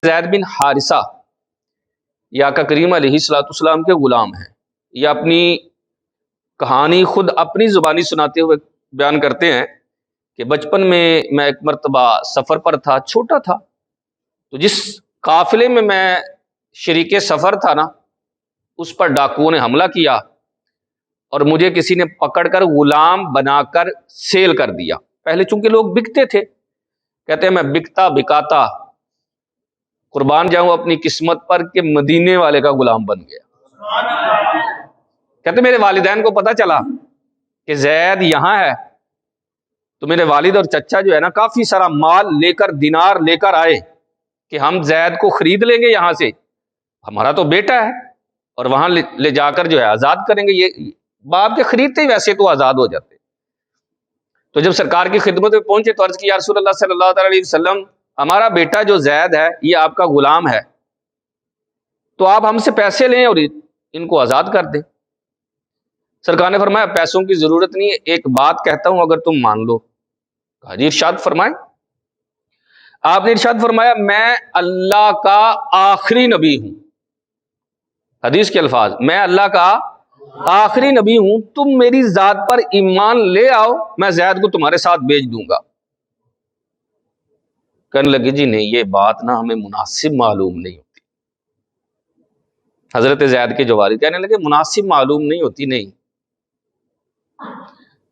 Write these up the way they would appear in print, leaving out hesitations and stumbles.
زید بن حارثہ یہ آقا کریم علیہ السلام کے غلام ہیں۔ یہ اپنی کہانی خود اپنی زبانی سناتے ہوئے بیان کرتے ہیں کہ بچپن میں ایک مرتبہ سفر پر تھا، چھوٹا تھا، تو جس قافلے میں شریک سفر تھا نا، اس پر ڈاکوؤں نے حملہ کیا اور مجھے کسی نے پکڑ کر غلام بنا کر سیل کر دیا۔ پہلے چونکہ لوگ بکتے تھے، کہتے ہیں میں بکتا بکاتا قربان جاؤں اپنی قسمت پر کہ مدینے والے کا غلام بن گیا۔ کہتے میرے والدین کو پتا چلا کہ زید یہاں ہے، تو میرے والد اور چچا جو ہے نا کافی سارا مال لے کر، دینار لے کر آئے کہ ہم زید کو خرید لیں گے، یہاں سے ہمارا تو بیٹا ہے اور وہاں لے جا کر جو ہے آزاد کریں گے۔ یہ باپ کے خریدتے ہی ویسے تو آزاد ہو جاتے۔ تو جب سرکار کی خدمت میں پہنچے تو عرض کی یا رسول اللہ صلی اللہ علیہ وسلم، ہمارا بیٹا جو زید ہے یہ آپ کا غلام ہے، تو آپ ہم سے پیسے لیں اور ان کو آزاد کر دیں۔ سرکار نے فرمایا پیسوں کی ضرورت نہیں ہے، ایک بات کہتا ہوں اگر تم مان لو۔ کہا جی ارشاد فرمائیں۔ آپ نے ارشاد فرمایا میں اللہ کا آخری نبی ہوں، حدیث کے الفاظ، میں اللہ کا آخری نبی ہوں، تم میری ذات پر ایمان لے آؤ، میں زید کو تمہارے ساتھ بھیج دوں گا۔ کہنے لگے جی نہیں، یہ بات نا ہمیں مناسب معلوم نہیں ہوتی۔ حضرت زید کے جو والد کہنے لگے مناسب معلوم نہیں ہوتی، نہیں۔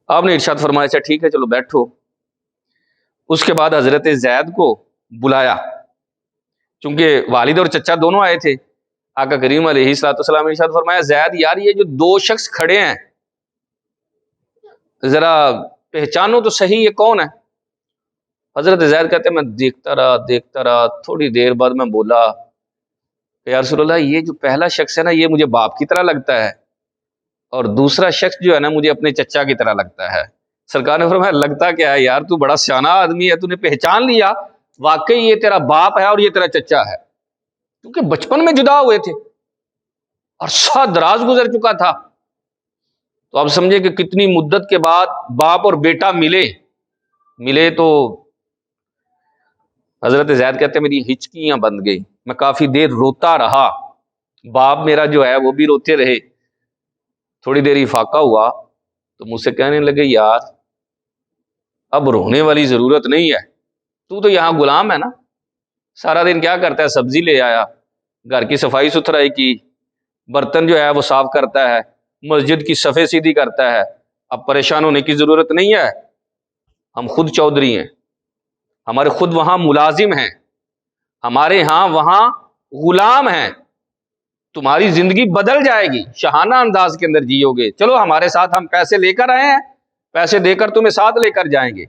آپ نے ارشاد فرمایا اچھا ٹھیک ہے چلو بیٹھو۔ اس کے بعد حضرت زید کو بلایا، چونکہ والد اور چچا دونوں آئے تھے۔ آقا کریم علیہ السلام نے ارشاد فرمایا زید یار یہ جو دو شخص کھڑے ہیں ذرا پہچانو تو صحیح یہ کون ہے۔ حضرت زید کہتے ہیں میں دیکھتا رہا، تھوڑی دیر بعد میں بولا یا رسول اللہ یہ جو پہلا شخص ہے نا یہ مجھے باپ کی طرح لگتا ہے، اور دوسرا شخص جو ہے نا مجھے اپنے چچا کی طرح لگتا ہے۔ سرکار نے فرمایا لگتا کیا ہے یار، تو بڑا سیانا آدمی ہے، تو نے پہچان لیا واقعی یہ تیرا باپ ہے اور یہ تیرا چچا ہے، کیونکہ بچپن میں جدا ہوئے تھے، عرصہ دراز گزر چکا تھا۔ تو آپ سمجھے کہ کتنی مدت کے بعد باپ اور بیٹا ملے تو حضرت زید کہتے ہیں میری ہچکیاں بند گئی، میں کافی دیر روتا رہا، باپ میرا جو ہے وہ بھی روتے رہے۔ تھوڑی دیر افاقہ ہوا تو مجھ سے کہنے لگے یار اب رونے والی ضرورت نہیں ہے، تو یہاں غلام ہے نا، سارا دن کیا کرتا ہے، سبزی لے آیا، گھر کی صفائی ستھرائی کی، برتن جو ہے وہ صاف کرتا ہے، مسجد کی صفیں سیدھی کرتا ہے، اب پریشان ہونے کی ضرورت نہیں ہے، ہم خود چودھری ہیں، ہمارے خود وہاں ملازم ہیں، ہمارے ہاں وہاں غلام ہیں، تمہاری زندگی بدل جائے گی، شاہانہ انداز کے اندر جیو گے، چلو ہمارے ساتھ، ہم پیسے لے کر آئے ہیں، پیسے دے کر تمہیں ساتھ لے کر جائیں گے۔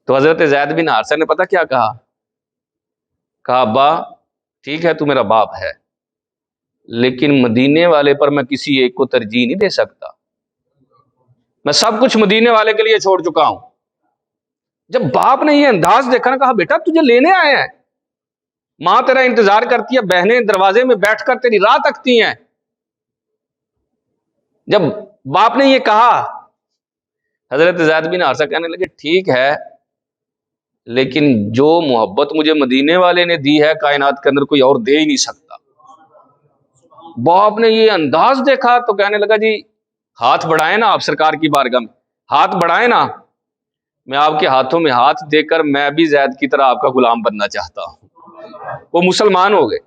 تو حضرت زید بن حارثہ نے پتہ کیا کہا ابا ٹھیک ہے تو میرا باپ ہے، لیکن مدینے والے پر میں کسی ایک کو ترجیح نہیں دے سکتا، میں سب کچھ مدینے والے کے لیے چھوڑ چکا ہوں۔ جب باپ نے یہ انداز دیکھا نا، کہا بیٹا تجھے لینے آئے ہیں، ماں تیرا انتظار کرتی ہے، بہنیں دروازے میں بیٹھ کر تیری راہ تکتی ہیں۔ جب باپ نے یہ کہا حضرت زید بن حارثہ کہنے لگے ٹھیک ہے، لیکن جو محبت مجھے مدینے والے نے دی ہے کائنات کے اندر کوئی اور دے ہی نہیں سکتا۔ باپ نے یہ انداز دیکھا تو کہنے لگا جی ہاتھ بڑھائیں نا، آپ سرکار کی بارگاہ میں ہاتھ بڑھائیں نا، میں آپ کے ہاتھوں میں ہاتھ دے کر میں بھی زید کی طرح آپ کا غلام بننا چاہتا ہوں۔ وہ مسلمان ہو گئے۔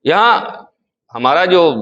یہاں ہمارا جو